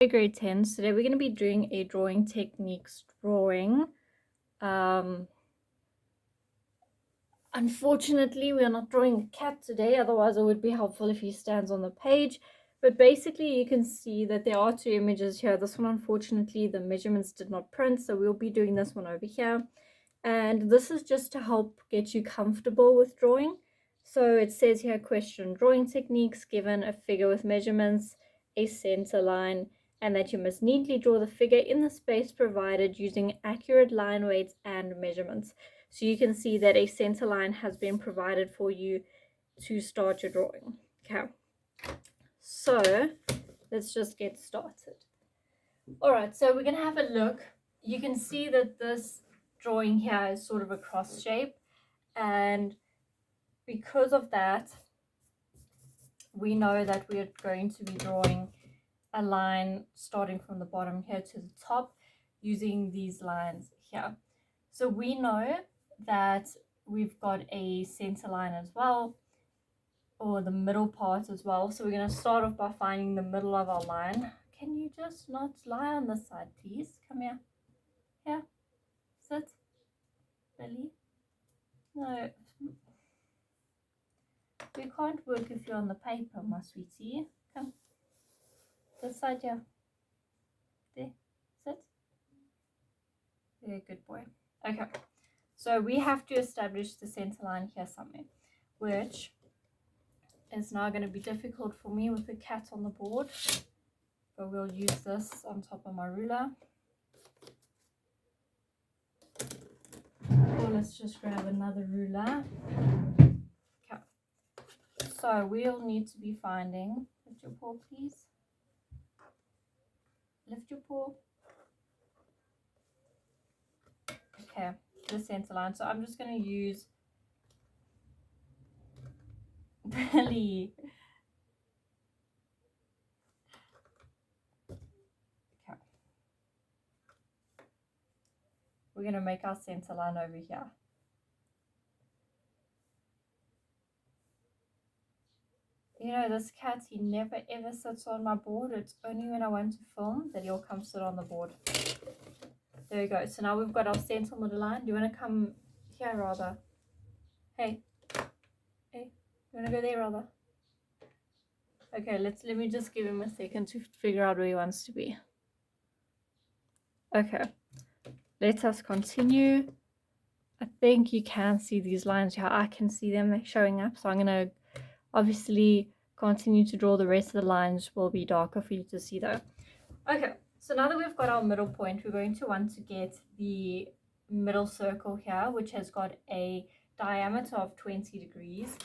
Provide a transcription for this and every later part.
Grade 10. Today we're going to be doing a drawing techniques drawing. Unfortunately, we are not drawing a cat today, otherwise it would be helpful if he stands on the page. But basically you can see that there are two images here. This one, unfortunately, the measurements did not print, so we'll be doing this one over here. And this is just to help get you comfortable with drawing. So it says here, question drawing techniques, given a figure with measurements, a center line, and that you must neatly draw the figure in the space provided using accurate line weights and measurements. So you can see that a center line has been provided for you to start your drawing. Okay, so let's just get started. All right, so we're going to have a look. You can see that this drawing here is sort of a cross shape, and because of that, we know that we are going to be drawing a line starting from the bottom here to the top using these lines here. So we know that we've got a center line as well, or the middle part as well. So we're going to start off by finding the middle of our line. Can you just not lie on this side, please? Come here. Here. Sit. Really? No. We can't work if you're on the paper, my sweetie. Come. This side here. There. Sit. Very good boy. Okay. So we have to establish the center line here somewhere, which is now going to be difficult for me with the cat on the board. But we'll use this on top of my ruler. Or let's just grab another ruler. Okay. So we'll need to be finding, lift your paw please. Lift your paw. Okay, the center line. So I'm just going to use Billy. Okay. We're going to make our center line over here. You know, this cat, he never ever sits on my board. It's only when I want to film that he'll come sit on the board. There we go. So now we've got our center middle line. Do you want to come here rather? Hey. Hey. You want to go there rather? Okay, let me just give him a second to figure out where he wants to be. Okay. Let us continue. I think you can see these lines here. I can see them, they're showing up. So I'm going to obviously continue to draw. The rest of the lines will be darker for you to see though. Okay, so now that we've got our middle point, we're going to want to get the middle circle here, which has got a diameter of 20 degrees.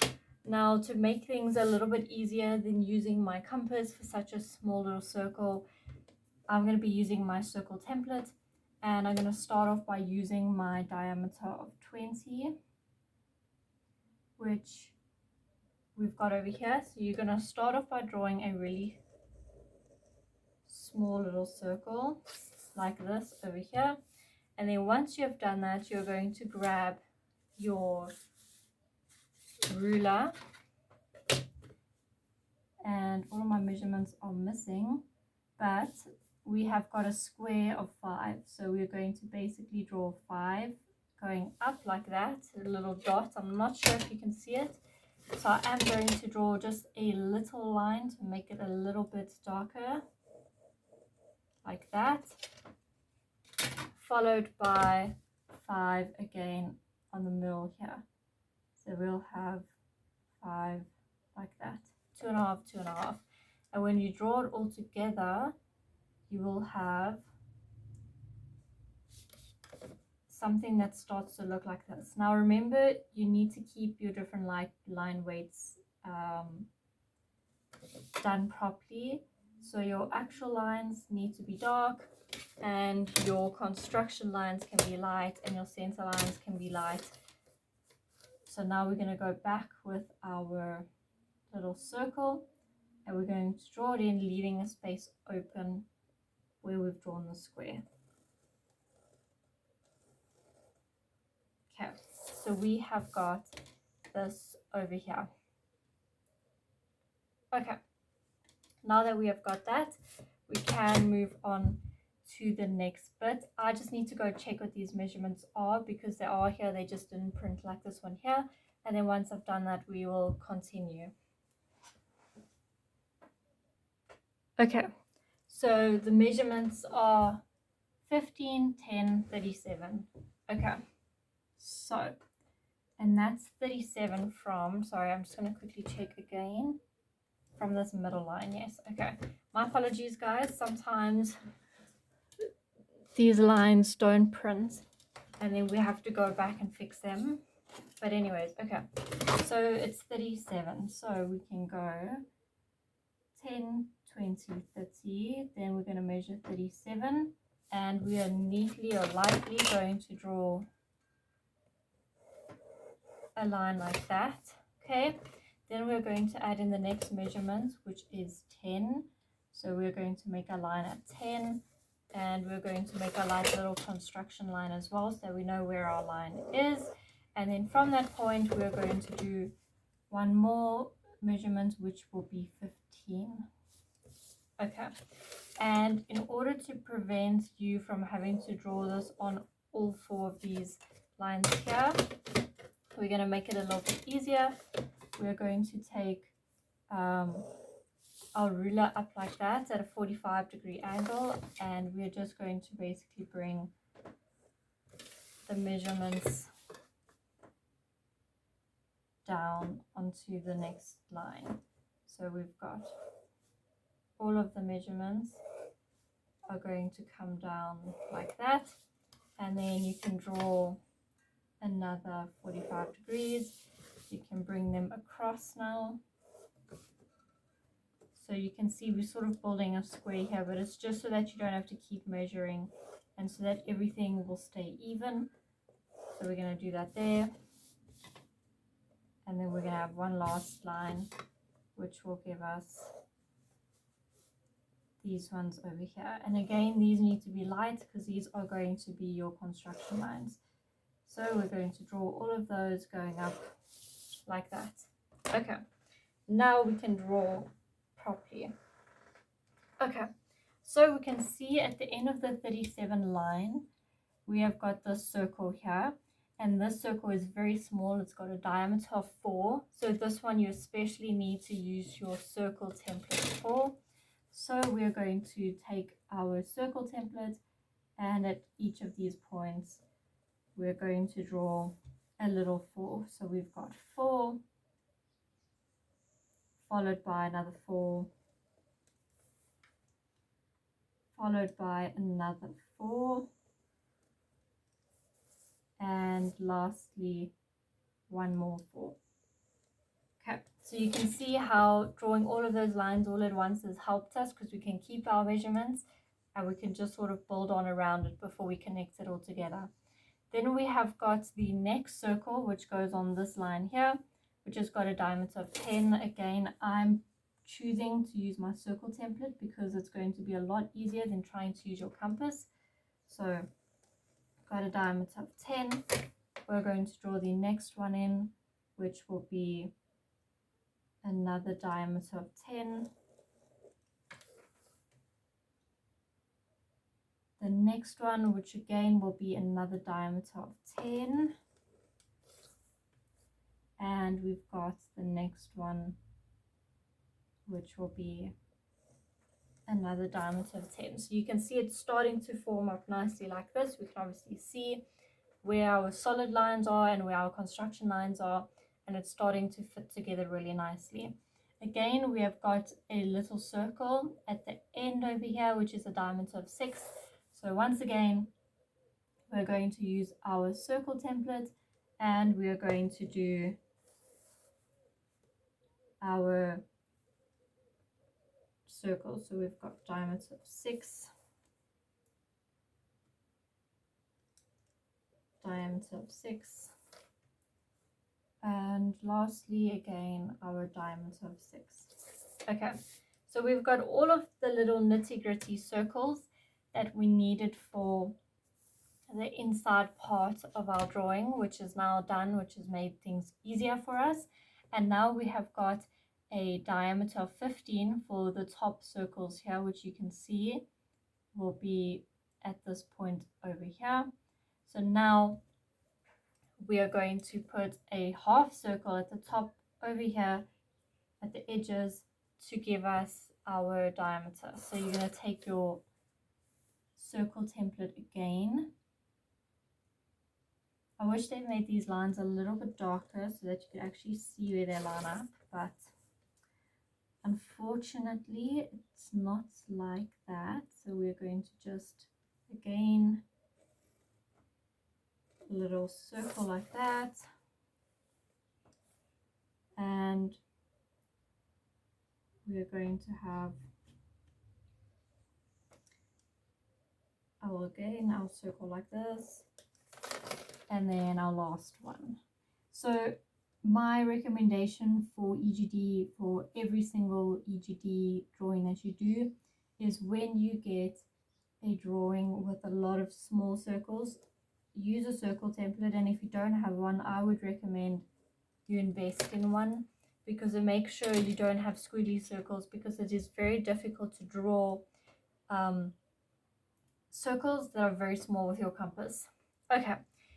Now, to make things a little bit easier than using my compass for such a small little circle, I'm going to be using my circle template, and I'm going to start off by using my diameter of 20, which we've got over here. So you're going to start off by drawing a really small little circle like this over here, and then once you have done that, you're going to grab your ruler, and all of my measurements are missing, but we have got a square of 5, so we're going to basically draw 5 going up like that, a little dot. I'm not sure if you can see it, so I am going to draw just a little line to make it a little bit darker like that, followed by 5 again on the middle here. So we'll have 5 like that, 2.5, 2.5, and when you draw it all together, you will have something that starts to look like this. Now remember, you need to keep your different line weights done properly. So your actual lines need to be dark, and your construction lines can be light, and your center lines can be light. So now we're going to go back with our little circle, and we're going to draw it in, leaving a space open where we've drawn the square. Okay, so we have got this over here. Okay, now that we have got that, we can move on to the next bit. I just need to go check what these measurements are because they are here, they just didn't print like this one here. And then once I've done that, we will continue. Okay, so the measurements are 15, 10, 37. Okay, so, and that's 37 from, sorry, I'm just going to quickly check again, from this middle line. Yes, okay. My apologies, guys. Sometimes these lines don't print and then we have to go back and fix them. But anyways, okay. So it's 37. So we can go 10, 20, 30. Then we're going to measure 37. And we are neatly or lightly going to draw a line like that. Okay. Then we're going to add in the next measurement, which is 10. So we're going to make a line at 10. And we're going to make a light little construction line as well, so we know where our line is. And then from that point, we're going to do one more measurement, which will be 15. Okay. And in order to prevent you from having to draw this on all 4 of these lines here, we're going to make it a little bit easier. We're going to take our ruler up like that at a 45-degree angle, and we're just going to basically bring the measurements down onto the next line. So we've got all of the measurements are going to come down like that, and then you can draw another 45 degrees. You can bring them across now. So you can see we're sort of building a square here, but it's just so that you don't have to keep measuring and so that everything will stay even. So we're going to do that there. And then we're going to have one last line, which will give us these ones over here. And again, these need to be light because these are going to be your construction lines. So we're going to draw all of those going up like that. Okay, now we can draw properly. Okay, so we can see at the end of the 37 line, we have got this circle here, and this circle is very small. It's got a diameter of 4. So this one you especially need to use your circle template for. So we're going to take our circle template, and at each of these points, we're going to draw a little 4. So we've got 4, followed by another 4, followed by another 4, and lastly one more 4. Okay, so you can see how drawing all of those lines all at once has helped us because we can keep our measurements and we can just sort of build on around it before we connect it all together. Then we have got the next circle, which goes on this line here, which has got a diameter of 10. Again, I'm choosing to use my circle template because it's going to be a lot easier than trying to use your compass. So got a diameter of 10. We're going to draw the next one in, which will be another diameter of 10. The next one, which again will be another diameter of 10. And we've got the next one, which will be another diameter of 10. So you can see it's starting to form up nicely like this. We can obviously see where our solid lines are and where our construction lines are, and it's starting to fit together really nicely. Again, we have got a little circle at the end over here, which is a diameter of 6. So once again, we're going to use our circle template, and we are going to do our circle. So we've got diameter of 6, diameter of 6, and lastly again our diameter of 6. Okay, so we've got all of the little nitty-gritty circles that we needed for the inside part of our drawing, which is now done, which has made things easier for us. And now we have got a diameter of 15 for the top circles here, which you can see will be at this point over here. So now we are going to put a half circle at the top over here at the edges to give us our diameter. So you're going to take your circle template again. I wish they made these lines a little bit darker so that you could actually see where they line up, but unfortunately it's not like that. So we're going to just again a little circle like that, and we're going to have our circle like this, and then our last one. So my recommendation for EGD, for every single EGD drawing that you do, is when you get a drawing with a lot of small circles, use a circle template. And if you don't have one, I would recommend you invest in one, because it makes sure you don't have squiggly circles, because it is very difficult to draw circles that are very small with your compass. Okay,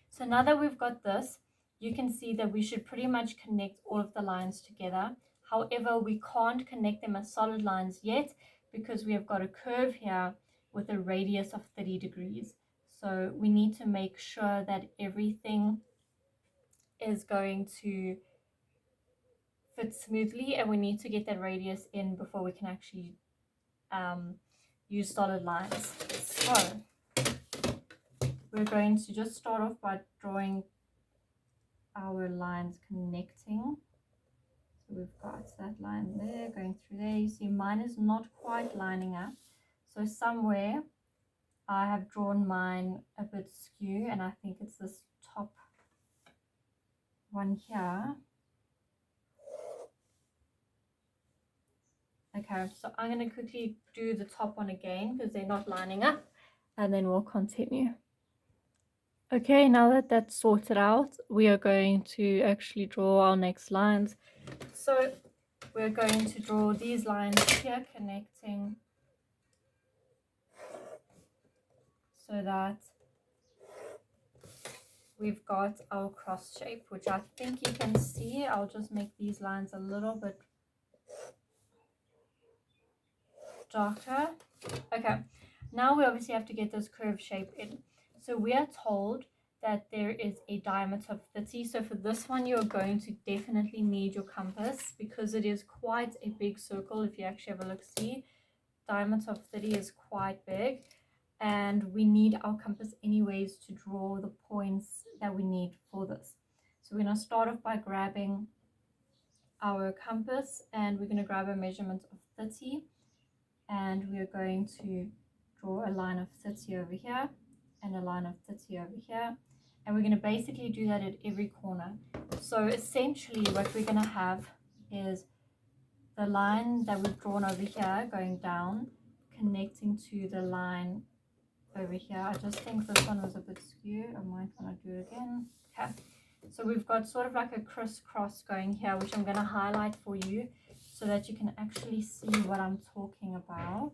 so now that we've got this, you can see that we should pretty much connect all of the lines together. However, we can't connect them as solid lines yet, because we have got a curve here with a radius of 30 degrees. So we need to make sure that everything is going to fit smoothly, and we need to get that radius in before we can actually use solid lines. So we're going to just start off by drawing our lines connecting. So we've got that line there going through there. You see mine is not quite lining up, so somewhere I have drawn mine a bit skew, and I think it's this top one here. Okay, so I'm going to quickly do the top one again because they're not lining up, and then we'll continue. Okay, now that that's sorted out, we are going to actually draw our next lines. So we're going to draw these lines here connecting, so that we've got our cross shape, which I think you can see. I'll just make these lines a little bit darker. Okay, now we obviously have to get this curved shape in. So we are told that there is a diameter of 30. So for this one, you're going to definitely need your compass, because it is quite a big circle. If you actually have a look, see, diameter of 30 is quite big, and we need our compass anyways to draw the points that we need for this. So we're going to start off by grabbing our compass, and we're going to grab a measurement of 30, and we're going to draw a line of 30 over here and a line of 30 over here, and we're going to basically do that at every corner. So essentially what we're going to have is the line that we've drawn over here going down, connecting to the line over here. I just think this one was a bit skew. I might want to do it again. Okay, so we've got sort of like a crisscross going here, which I'm going to highlight for you so that you can actually see what I'm talking about.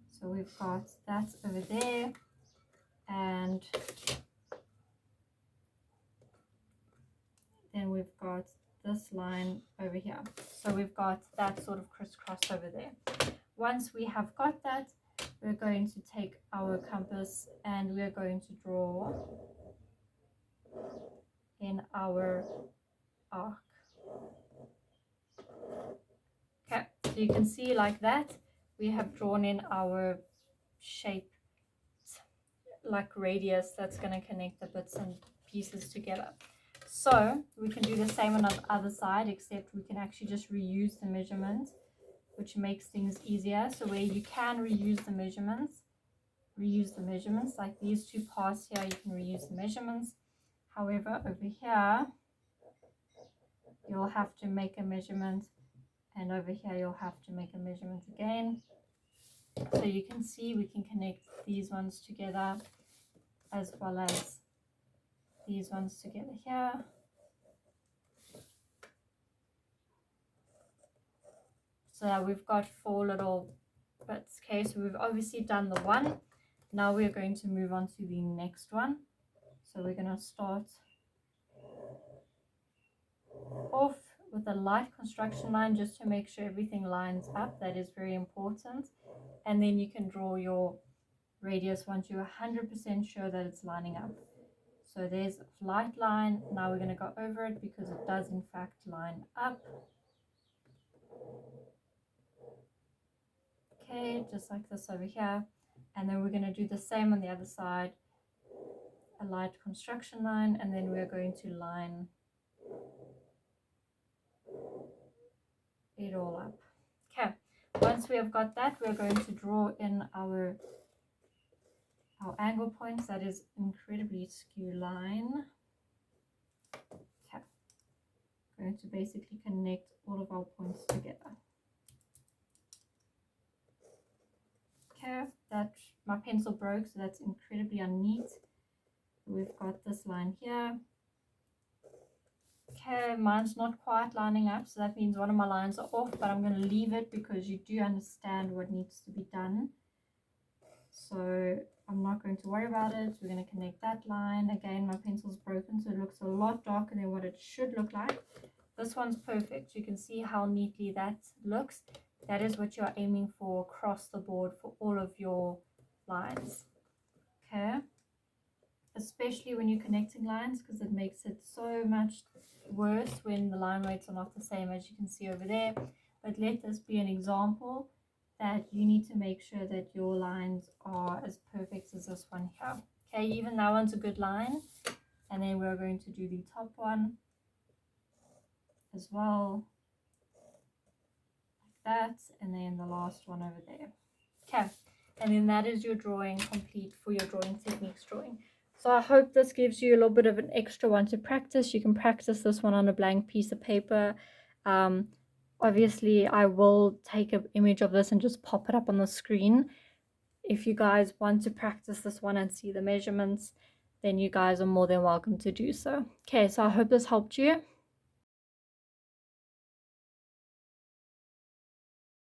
So we've got that over there, and then we've got this line over here. So we've got that sort of crisscross over there. Once we have got that, we're going to take our compass and we're going to draw in our arc. Okay, so you can see like that, we have drawn in our shape, like radius, that's going to connect the bits and pieces together. So we can do the same on the other side, except we can actually just reuse the measurement, which makes things easier. So where you can reuse the measurements, like these two parts here, you can reuse the measurements. However, over here you'll have to make a measurement, and over here you'll have to make a measurement again. So you can see we can connect these ones together as well as these ones together here. so that we've got 4 little bits. Okay, so we've obviously done the one. Now we're going to move on to the next one. So we're going to start off with a light construction line just to make sure everything lines up. That is very important. And then you can draw your radius once you're 100% sure that it's lining up. So there's a light line. Now we're going to go over it because it does in fact line up. Okay, just like this over here. And then we're going to do the same on the other side. A light construction line, and then we're going to line it all up. Okay, once we have got that, we're going to draw in our angle points. That is incredibly skew line. Okay, going to basically connect all of our points together. Okay, that my pencil broke, so that's incredibly unneat. We've got this line here. Okay, mine's not quite lining up, so that means one of my lines are off, but I'm going to leave it because you do understand what needs to be done. So I'm not going to worry about it. We're going to connect that line. Again, my pencil's broken, so it looks a lot darker than what it should look like. This one's perfect. You can see how neatly that looks. That is what you're aiming for across the board for all of your lines. Okay, especially when you're connecting lines, because it makes it so much worse when the line weights are not the same, as you can see over there. But let this be an example that you need to make sure that your lines are as perfect as this one here. Okay, even that one's a good line. And then we're going to do the top one as well, like that, and then the last one over there. Okay, and then that is your drawing complete for your drawing techniques drawing. So I hope this gives you a little bit of an extra one to practice. You can practice this one on a blank piece of paper. Obviously, I will take an image of this and just pop it up on the screen. If you guys want to practice this one and see the measurements, then you guys are more than welcome to do so. Okay, so I hope this helped you.